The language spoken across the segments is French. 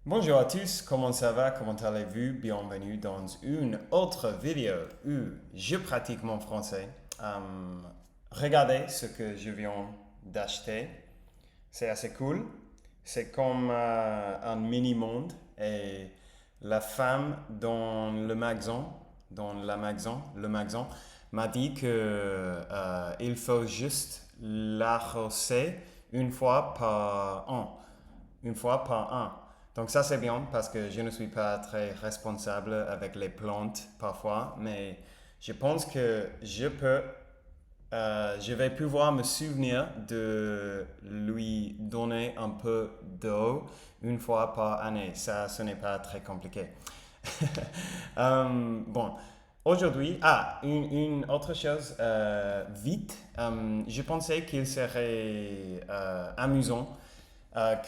Bonjour à tous, comment ça va? Comment allez-vous? Bienvenue dans une autre vidéo où je pratique mon français. Regardez ce que je viens d'acheter. C'est assez cool. C'est comme un mini-monde et la femme le magasin m'a dit que il faut juste l'arroser une fois par an. Donc ça c'est bien parce que je ne suis pas très responsable avec les plantes parfois, mais je pense que je vais pouvoir me souvenir de lui donner un peu d'eau une fois par année. Ça, ce n'est pas très compliqué. Bon, aujourd'hui, une autre chose, vite, je pensais qu'il serait amusant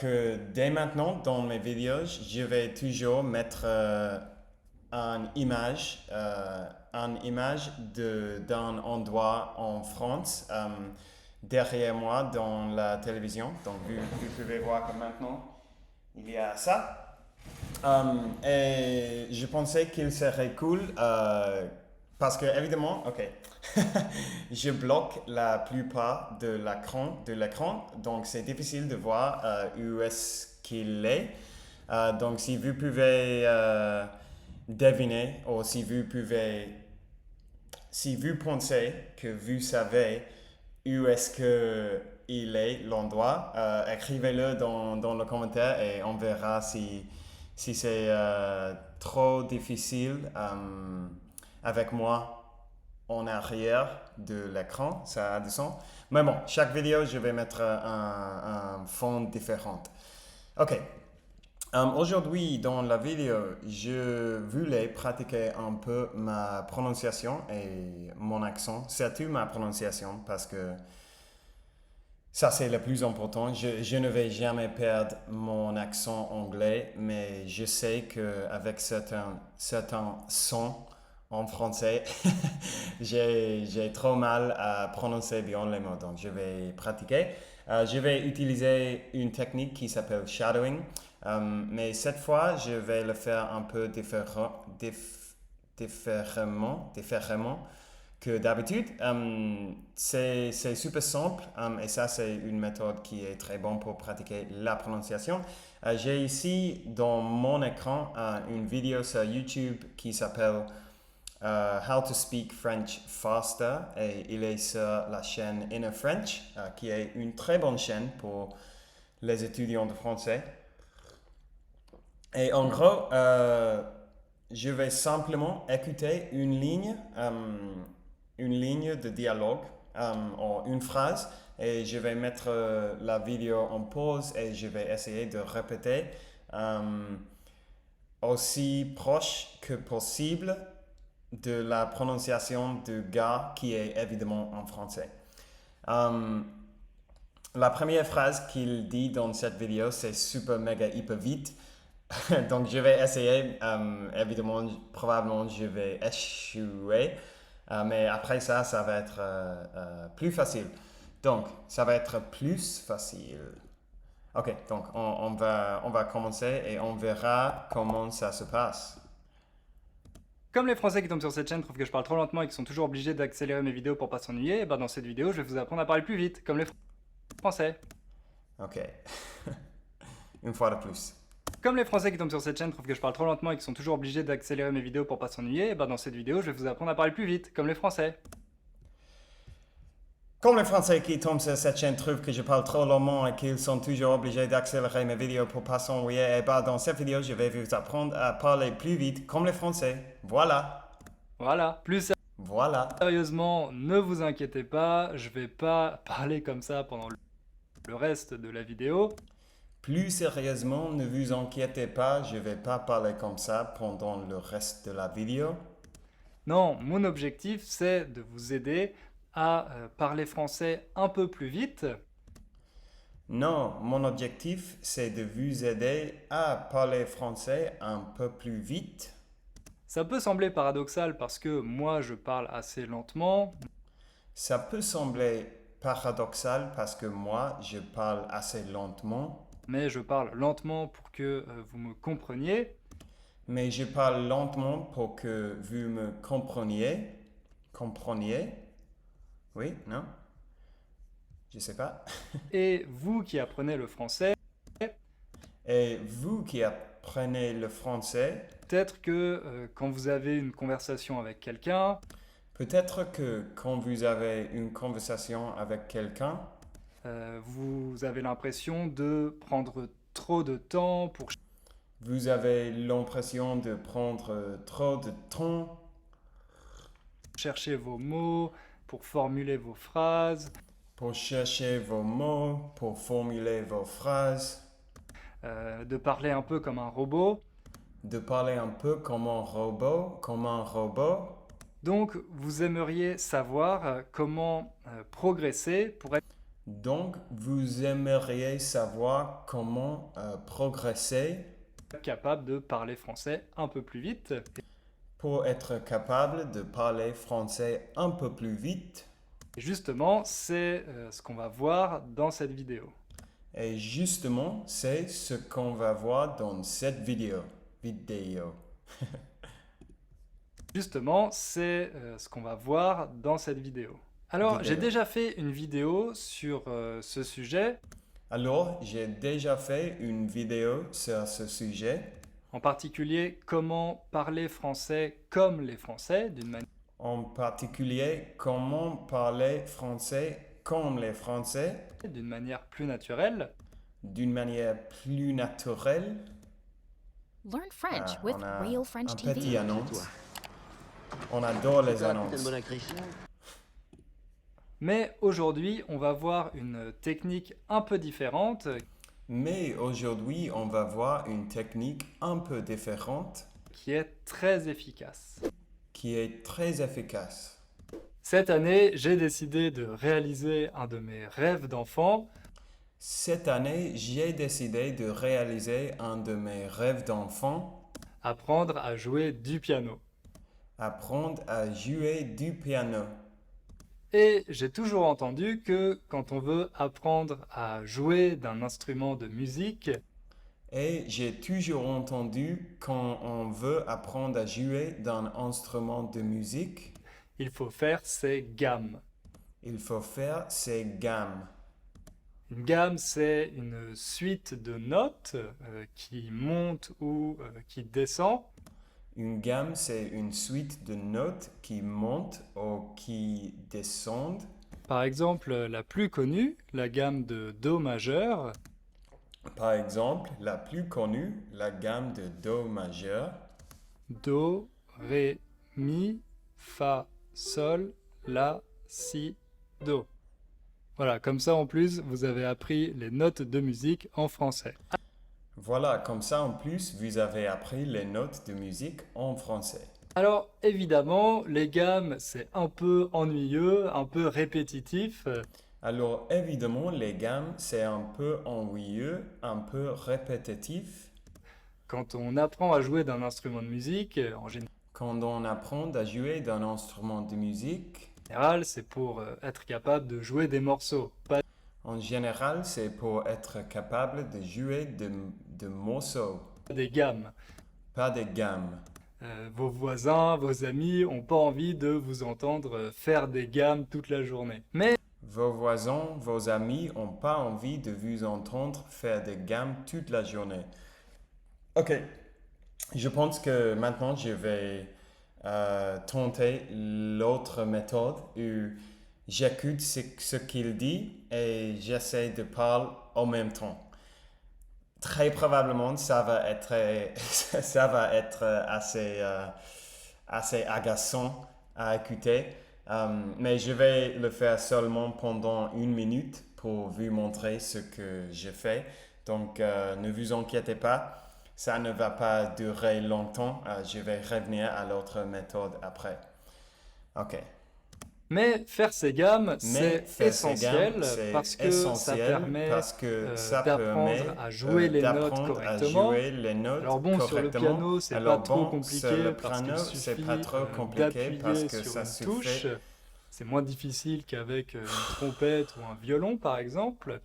que dès maintenant, dans mes vidéos, je vais toujours mettre une image d'un endroit en France derrière moi dans la télévision. Donc, vous pouvez voir que maintenant, il y a ça. Et je pensais qu'il serait cool parce que, évidemment, ok, je bloque la plupart de l'écran, donc c'est difficile de voir où est-ce qu'il est. Donc, si vous pouvez deviner ou si vous pensez que vous savez où est-ce que il est l'endroit, écrivez-le dans le commentaire et on verra si c'est trop difficile avec moi en arrière de l'écran, ça a du sens. Mais bon, chaque vidéo, je vais mettre un fond différent. Ok. Aujourd'hui, dans la vidéo, je voulais pratiquer un peu ma prononciation et mon accent, surtout ma prononciation, parce que ça, c'est le plus important. Je ne vais jamais perdre mon accent anglais, mais je sais qu'avec certains sons en français, j'ai trop mal à prononcer bien les mots. Donc, je vais pratiquer. Je vais utiliser une technique qui s'appelle shadowing. Mais cette fois, je vais le faire un peu différemment que d'habitude. C'est super simple et ça, c'est une méthode qui est très bonne pour pratiquer la prononciation. J'ai ici dans mon écran une vidéo sur YouTube qui s'appelle How to Speak French Faster et il est sur la chaîne Inner French qui est une très bonne chaîne pour les étudiants de français. Et en gros, je vais simplement écouter une ligne de dialogue ou une phrase et je vais mettre la vidéo en pause et je vais essayer de répéter aussi proche que possible de la prononciation du gars qui est évidemment en français. La première phrase qu'il dit dans cette vidéo, c'est super méga hyper vite. Donc je vais essayer, évidemment, probablement je vais échouer, mais après ça, ça va être plus facile. Donc, ça va être plus facile. Ok, donc on va commencer et on verra comment ça se passe. Comme les Français qui tombent sur cette chaîne trouvent que je parle trop lentement et qui sont toujours obligés d'accélérer mes vidéos pour pas s'ennuyer, et ben dans cette vidéo, je vais vous apprendre à parler plus vite, comme les Français. Ok, une fois de plus. Comme les Français qui tombent sur cette chaîne trouvent que je parle trop lentement et qui sont toujours obligés d'accélérer mes vidéos pour pas s'ennuyer, et ben dans cette vidéo, je vais vous apprendre à parler plus vite, comme les Français. Comme les Français qui tombent sur cette chaîne trouvent que je parle trop lentement et qu'ils sont toujours obligés d'accélérer mes vidéos pour pas s'ennuyer, et bah dans cette vidéo, je vais vous apprendre à parler plus vite comme les Français. Voilà, Voilà. Plus voilà. sérieusement, ne vous inquiétez pas, je vais pas parler comme ça pendant le reste de la vidéo. Plus sérieusement, ne vous inquiétez pas, je vais pas parler comme ça pendant le reste de la vidéo. Non, mon objectif, c'est de vous aider à parler français un peu plus vite. Non, mon objectif, c'est de vous aider à parler français un peu plus vite. Ça peut sembler paradoxal parce que moi je parle assez lentement, Ça peut sembler paradoxal parce que moi, je parle assez lentement, mais je parle lentement pour que vous me compreniez. Mais je parle lentement pour que vous me compreniez. Compreniez? Oui? Non? Je sais pas. Et vous qui apprenez le français, Et vous qui apprenez le français, peut-être que quand vous avez une conversation avec quelqu'un, peut-être que quand vous avez une conversation avec quelqu'un, vous avez l'impression de prendre trop de temps pour vous avez l'impression de prendre trop de temps chercher vos mots, pour formuler vos phrases, pour chercher vos mots, pour formuler vos phrases, de parler un peu comme un robot. de parler un peu comme un robot. Donc, vous aimeriez savoir comment progresser pour être Donc, vous aimeriez savoir comment progresser capable de parler français un peu plus vite. pour être capable de parler français un peu plus vite. Et justement, c'est ce qu'on va voir dans cette vidéo. Et justement, c'est ce qu'on va voir dans cette vidéo. Justement, c'est ce qu'on va voir dans cette vidéo. Alors, j'ai déjà fait une vidéo sur ce sujet, Alors, j'ai déjà fait une vidéo sur ce sujet, en particulier comment parler français comme les Français, en particulier comment parler français comme les Français, d'une manière plus naturelle. d'une manière plus naturelle. Learn French Ah, with on a Real French un TV. petit annonce. On adore les annonces. Mais aujourd'hui, on va voir une technique un peu différente Mais aujourd'hui, on va voir une technique un peu différente qui est très efficace. qui est très efficace. Cette année, j'ai décidé de réaliser un de mes rêves d'enfant. Cette année, j'ai décidé de réaliser un de mes rêves d'enfant, Apprendre à jouer du piano. apprendre à jouer du piano. Et j'ai toujours entendu que quand on veut apprendre à jouer d'un instrument de musique, Et j'ai toujours entendu quand on veut apprendre à jouer d'un instrument de musique, il faut faire ses gammes. il faut faire ses gammes. Une gamme, c'est une suite de notes qui monte ou qui descend. Une gamme, c'est une suite de notes qui montent ou qui descendent. Par exemple, la plus connue, la gamme de Do majeur, Par exemple, la plus connue, la gamme de Do majeur, Do, Ré, Mi, Fa, Sol, La, Si, Do. Voilà, comme ça en plus, vous avez appris les notes de musique en français. Voilà, comme ça en plus, vous avez appris les notes de musique en français. Alors évidemment, les gammes, c'est un peu ennuyeux, un peu répétitif. Alors évidemment, les gammes, c'est un peu ennuyeux, un peu répétitif. Quand on apprend à jouer d'un instrument de musique, en Quand on apprend à jouer d'un instrument de musique, général, c'est pour être capable de jouer des morceaux, pas en général, c'est pour être capable de jouer de morceaux, des gammes. pas des gammes. Vos voisins, vos amis n'ont pas envie de vous entendre faire des gammes toute la journée. Mais Vos voisins, vos amis n'ont pas envie de vous entendre faire des gammes toute la journée. Ok, je pense que maintenant je vais tenter l'autre méthode où j'écoute ce qu'il dit et j'essaie de parler en même temps. Très probablement, ça va être, ça va être assez agaçant à écouter. Mais je vais le faire seulement pendant 1 minute pour vous montrer ce que je fais. Donc, ne vous inquiétez pas, ça ne va pas durer longtemps. Je vais revenir à l'autre méthode après. Ok. Mais faire ces gammes, c'est faire ces essentiel gammes, c'est parce que ça essentiel permet parce que ça d'apprendre permet, à jouer les notes d'apprendre à correctement. jouer les notes Alors bon, sur le correctement. piano, c'est Alors pas trop bon, compliqué sur le parce piano, qu'il c'est suffit pas trop compliqué parce d'appuyer que sur ça une touche. suffit. C'est moins difficile qu'avec une trompette ou un violon, par exemple.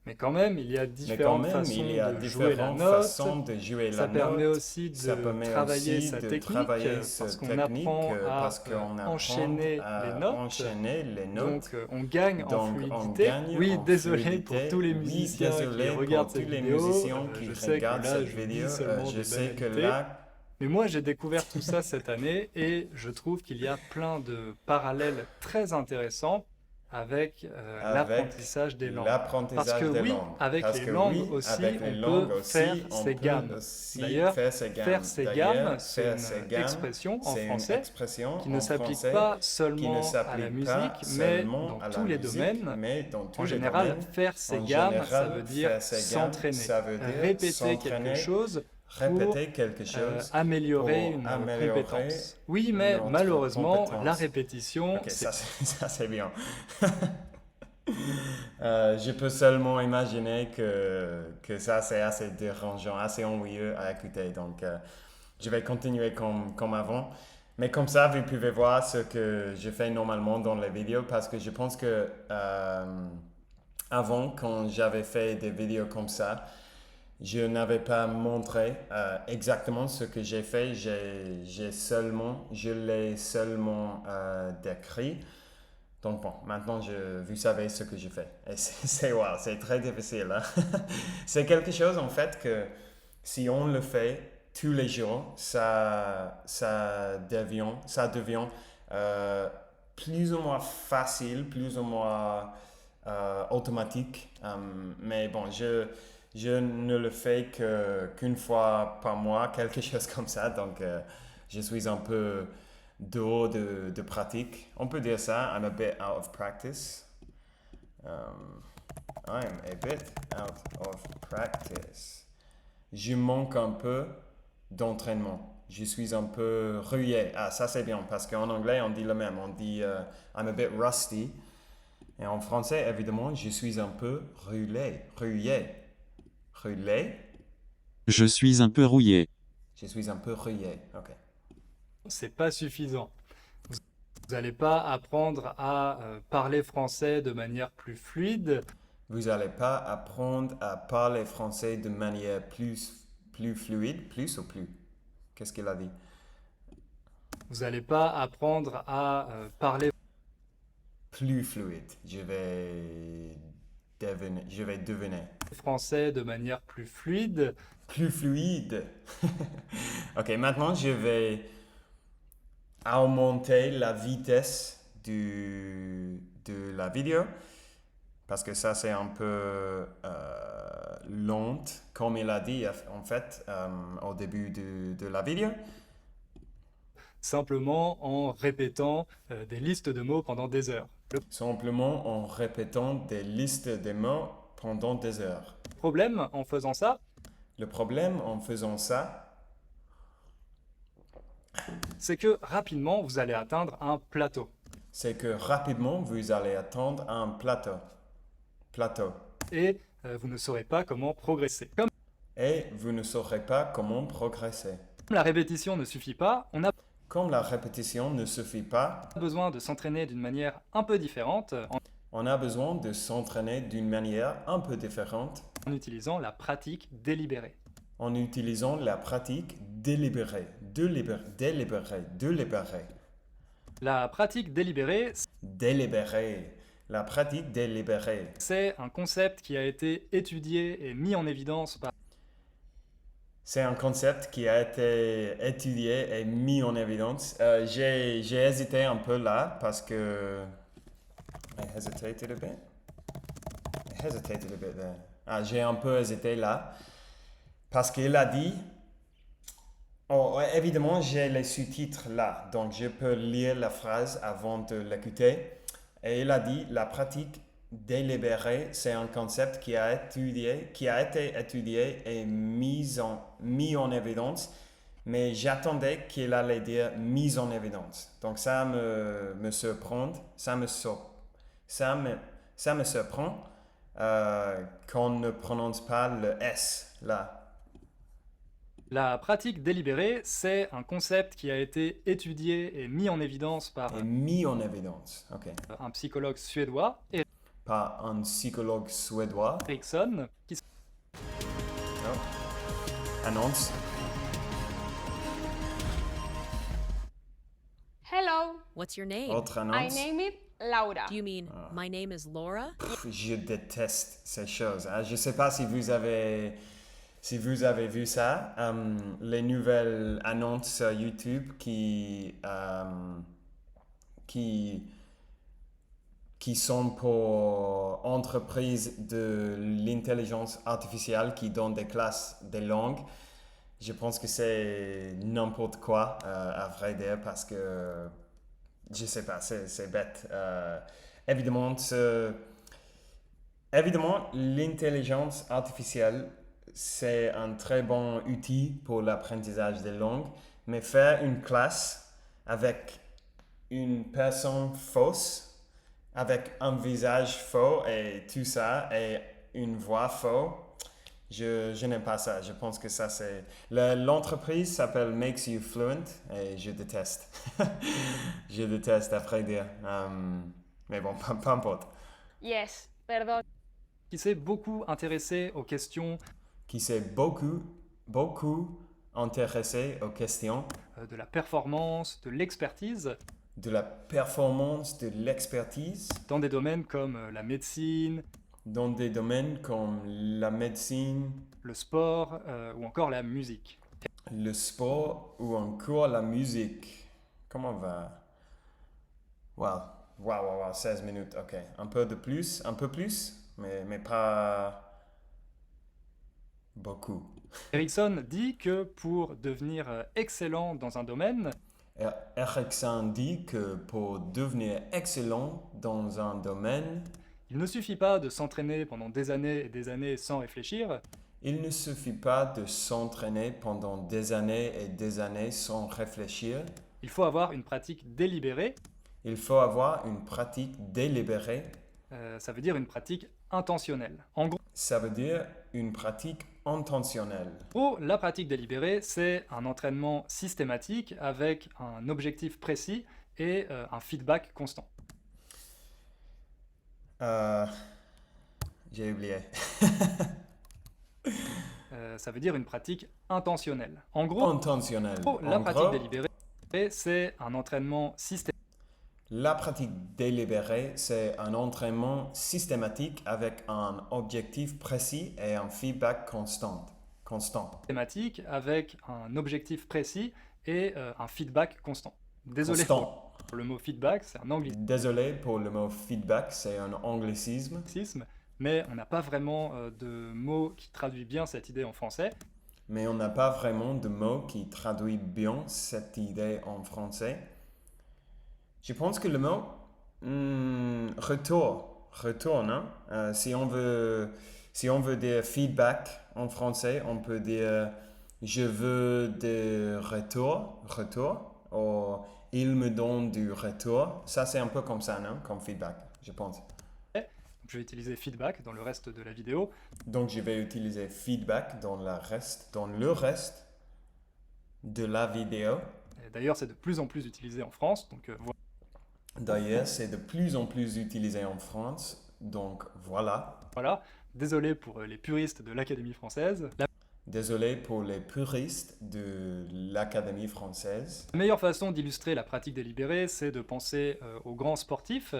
Mais quand même, il y a Mais quand différentes même, façons il y a de jouer la différentes note. façons de jouer Ça la permet note. aussi Ça de permet travailler aussi sa de technique, travailler parce cette qu'on technique apprend à parce qu'on apprend enchaîner les à notes. enchaîner les Donc, notes. on gagne en Donc, on fluidité. gagne Oui, en désolé pour fluidité. tous les Oui, musiciens qui désolé pour regardent tous cette les vidéo. musiciens qui Je sais que regardent là, cette je vidéo. dis seulement Je des sais que banalités. là, Mais moi, j'ai découvert tout ça cette année et je trouve qu'il y a plein de parallèles très intéressants avec avec l'apprentissage des langues. Parce l'apprentissage que des oui, langues. avec Parce les que langues oui, aussi, avec les on langues peut aussi, faire on ses peut gammes. aussi D'ailleurs, faire ses gammes. faire ses D'ailleurs, gammes, c'est faire une ses gammes, expression en c'est une français expression qui ne en s'applique français pas qui ne seulement à la s'applique musique, pas mais seulement dans à la tous les musique, domaines. mais dans tous En les général, domaines. faire ses En gammes, ça général, veut dire faire ses gammes, s'entraîner, ça veut dire répéter quelque s'entraîner, chose pour répéter quelque chose améliorer pour une améliorer compétence. Oui, mais notre malheureusement, la compétence. répétition, Ok, c'est ça c'est bien. Je peux seulement imaginer que ça c'est assez dérangeant, assez ennuyeux à écouter. Donc, je vais continuer comme avant. Mais comme ça, vous pouvez voir ce que je fais normalement dans les vidéos parce que je pense que avant, quand j'avais fait des vidéos comme ça, je n'avais pas montré exactement ce que j'ai fait. Je l'ai seulement décrit. Donc bon, maintenant vous savez ce que je fais. Et wow, c'est très difficile. Hein? C'est quelque chose en fait que si on le fait tous les jours, ça devient plus ou moins facile, plus ou moins automatique. Mais bon, je ne le fais qu'une fois par mois, quelque chose comme ça. Donc je suis un peu dehors de pratique. On peut dire ça. I'm a bit out of practice. I'm a bit out of practice. Je manque un peu d'entraînement. Je suis un peu rouillé. Ah, ça c'est bien parce qu'en anglais on dit le même. On dit I'm a bit rusty. Et en français, évidemment, je suis un peu rouillé. Rouillé. Je suis un peu rouillé. Je suis un peu rouillé. Ok. c'est pas suffisant. Vous n'allez pas apprendre à parler français de manière plus fluide. Vous n'allez pas apprendre à parler français de manière plus fluide, plus ou plus? Qu'est-ce qu'il a dit? Vous n'allez pas apprendre à parler Plus fluide. Je vais deviner. français de manière plus fluide. Plus fluide. Ok, maintenant je vais augmenter la vitesse de la vidéo parce que ça c'est un peu lent, comme il a dit en fait au début de la vidéo. Simplement en répétant des listes de mots pendant des heures. Simplement en répétant des listes de mots pendant des heures. Le problème en faisant ça, Le problème en faisant ça, c'est que rapidement vous allez atteindre un plateau. c'est que rapidement vous allez atteindre un plateau. Et vous ne saurez pas comment progresser. Comme Et vous ne saurez pas comment progresser. la répétition ne suffit pas, on a Comme la répétition ne suffit pas, besoin de s'entraîner d'une manière un peu différente on a besoin de s'entraîner d'une manière un peu différente en utilisant la pratique délibérée. en utilisant la pratique délibérée. La pratique délibérée, Délibérée. La pratique délibérée. c'est un concept qui a été étudié et mis en évidence par C'est un concept qui a été étudié et mis en évidence. J'ai hésité un peu là parce que... I hesitated a bit. I hesitated a bit there. Ah, j'ai un peu hésité là parce qu'il a dit... Oh, ouais, évidemment, j'ai les sous-titres là, donc je peux lire la phrase avant de l'écouter. Et il a dit, la pratique délibérée, c'est un concept qui a été étudié et mis en évidence, mais j'attendais qu'il allait dire mis en évidence. Donc ça me surprend, ça me surprend qu'on ne prononce pas le S là. La pratique délibérée, c'est un concept qui a été étudié et mis en évidence par Et mis en évidence, ok. un psychologue suédois et par un psychologue suédois. Ericsson, qui Annonce. Hello, What's your name? Autre I annonce. name it Laura. Do you mean my name is Laura? Je déteste ces choses. Je ne sais pas si vous avez vu ça, les nouvelles annonces sur YouTube qui sont pour entreprises de l'intelligence artificielle qui donnent des classes de langues. Je pense que c'est n'importe quoi, à vrai dire, parce que je sais pas, c'est bête. Évidemment, l'intelligence artificielle, c'est un très bon outil pour l'apprentissage des langues, mais faire une classe avec une personne fausse, avec un visage faux et tout ça, et une voix fausse, je n'aime pas ça. Je pense que ça, c'est... L'entreprise s'appelle Makes You Fluent et je déteste. Je déteste après dire. Mais bon, peu importe. Yes, perdón. s'est beaucoup intéressé aux questions Qui s'est beaucoup intéressé aux questions de la performance, de l'expertise, de la performance, de l'expertise, dans des domaines comme la médecine, dans des domaines comme la médecine, le sport ou encore la musique. le sport ou encore la musique. Comment on va? Wow, 16 minutes, ok. Un peu plus, mais pas beaucoup. Ericsson dit que pour devenir excellent dans un domaine, Ericsson dit que pour devenir excellent dans un domaine, il ne suffit pas de s'entraîner pendant des années et des années sans réfléchir, il ne suffit pas de s'entraîner pendant des années et des années sans réfléchir. il faut avoir une pratique délibérée, Il faut avoir une pratique délibérée. ça veut dire une pratique intentionnelle. En Ça veut dire une pratique intentionnelle. gros, la pratique délibérée, c'est un entraînement systématique avec un objectif précis et un feedback constant. J'ai oublié. Ça veut dire une pratique intentionnelle. En gros, Intentionnelle. la En pratique gros, délibérée, c'est un entraînement systématique la pratique délibérée, c'est un entraînement systématique avec un objectif précis et un feedback constant. avec un objectif précis et un feedback constant. Désolé Constant. pour le mot feedback, c'est un Désolé pour le mot feedback, c'est un anglicisme. anglicisme, mais on n'a pas vraiment de mot qui traduit bien cette idée en français. Mais on n'a pas vraiment de mot qui traduit bien cette idée en français. Je pense que le mot retour, non? Si on veut dire feedback en français, on peut dire je veux des retours, ou il me donne du retour. Ça, c'est un peu comme ça, non? Comme feedback, je pense. Je vais utiliser feedback dans le reste de la vidéo. Donc, je vais utiliser feedback dans le reste de la vidéo. Et d'ailleurs, c'est de plus en plus utilisé en France, donc D'ailleurs, c'est de plus en plus utilisé en France, donc voilà. voilà. Désolé pour les puristes de l'Académie française. Désolé pour les puristes de l'Académie française. La meilleure façon d'illustrer la pratique délibérée, c'est de penser aux grands sportifs.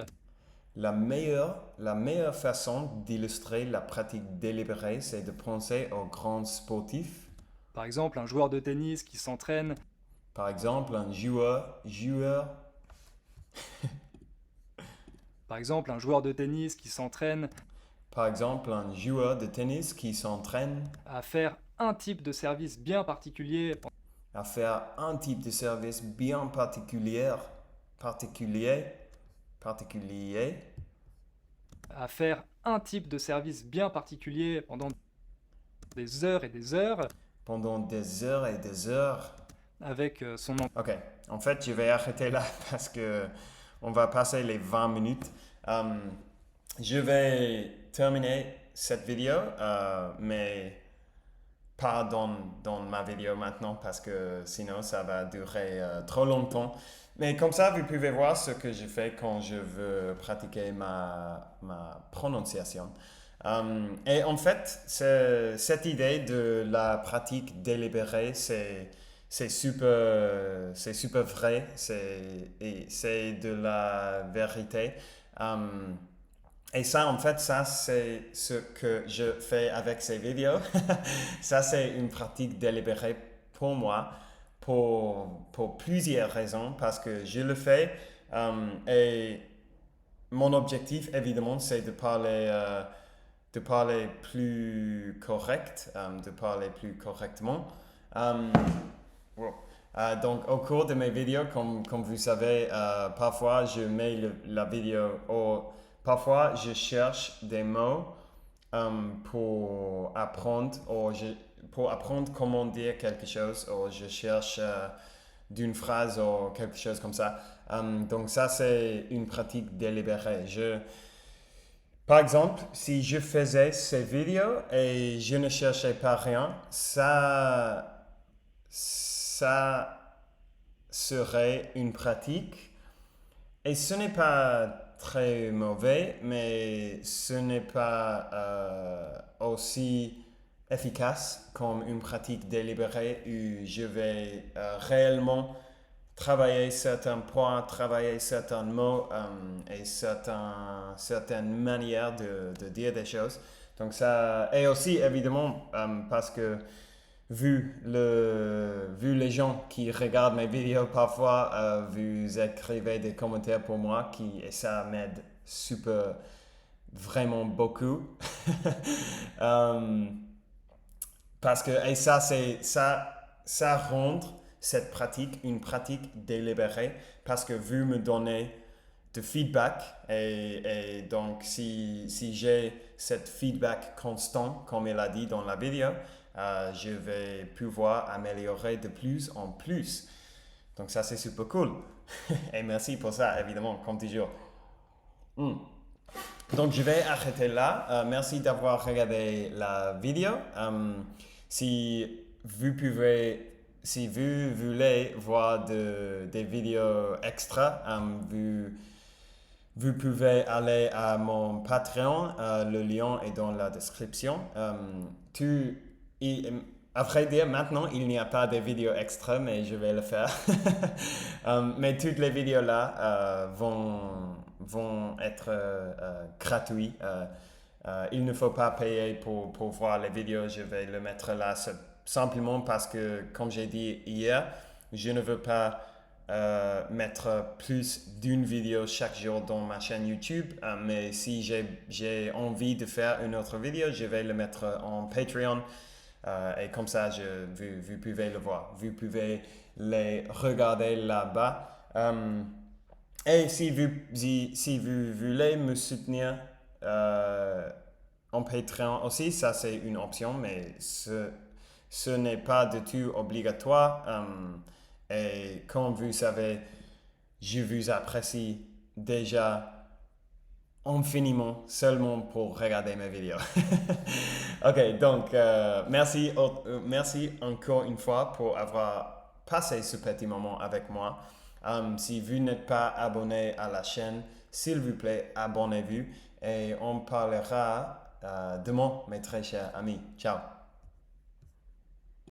La meilleure façon d'illustrer la pratique délibérée, c'est de penser aux grands sportifs. Par exemple, un joueur de tennis qui s'entraîne Par exemple, un joueur Par exemple, un joueur de tennis qui s'entraîne à faire un type de service bien particulier à faire un type de service bien particulier, à faire un type de service bien particulier pendant des heures et des heures pendant des heures et des heures. avec son Ok, en fait, je vais arrêter là parce que on va passer les 20 minutes. Je vais terminer cette vidéo, mais pas dans ma vidéo maintenant parce que sinon ça va durer trop longtemps. Mais comme ça, vous pouvez voir ce que je fais quand je veux pratiquer ma prononciation. Et en fait, cette idée de la pratique délibérée, c'est super vrai, c'est de la vérité. Et ça, en fait, ça, c'est ce que je fais avec ces vidéos. Ça, c'est une pratique délibérée pour moi, pour plusieurs raisons, parce que je le fais. Et mon objectif, évidemment, c'est de parler plus correct, de parler plus correctement. Donc, au cours de mes vidéos, comme vous savez, parfois je mets la vidéo parfois je cherche des mots pour apprendre comment dire quelque chose ou je cherche d'une phrase ou quelque chose comme ça. Donc ça, c'est une pratique délibérée. Par exemple, si je faisais ces vidéos et je ne cherchais pas rien, ça serait une pratique. Et ce n'est pas très mauvais, mais ce n'est pas aussi efficace comme une pratique délibérée où je vais réellement travailler certains points, travailler certains mots et certaines manières de dire des choses. Donc ça, et aussi évidemment parce que vu les gens qui regardent mes vidéos parfois, vous écrivez des commentaires pour moi et ça m'aide vraiment beaucoup. Parce que, et ça rend cette pratique une pratique délibérée parce que vous me donnez de feedback et donc si j'ai cette feedback constant, comme il a dit dans la vidéo, je vais pouvoir améliorer de plus en plus. Donc ça, c'est super cool. Et merci pour ça, évidemment, comme toujours. Donc je vais arrêter là. Merci d'avoir regardé la vidéo. Si vous voulez voir des vidéos extra, vous pouvez aller à mon Patreon. Le lien est dans la description. À vrai dire, maintenant, il n'y a pas de vidéos extra, mais je vais le faire. Mais toutes les vidéos là vont être gratuites. Il ne faut pas payer pour voir les vidéos. Je vais le mettre là simplement parce que, comme j'ai dit hier, je ne veux pas mettre plus d'une vidéo chaque jour dans ma chaîne YouTube. Mais si j'ai envie de faire une autre vidéo, je vais le mettre en Patreon. Et comme ça, vous pouvez le voir. Vous pouvez les regarder là-bas. Et si vous voulez me soutenir en Patreon aussi, ça c'est une option, mais ce n'est pas du tout obligatoire. Et comme vous savez, je vous apprécie déjà infiniment seulement pour regarder mes vidéos. Ok, donc merci encore une fois pour avoir passé ce petit moment avec moi. Si vous n'êtes pas abonné à la chaîne, s'il vous plaît, abonnez-vous et on parlera demain, mes très chers amis. Ciao.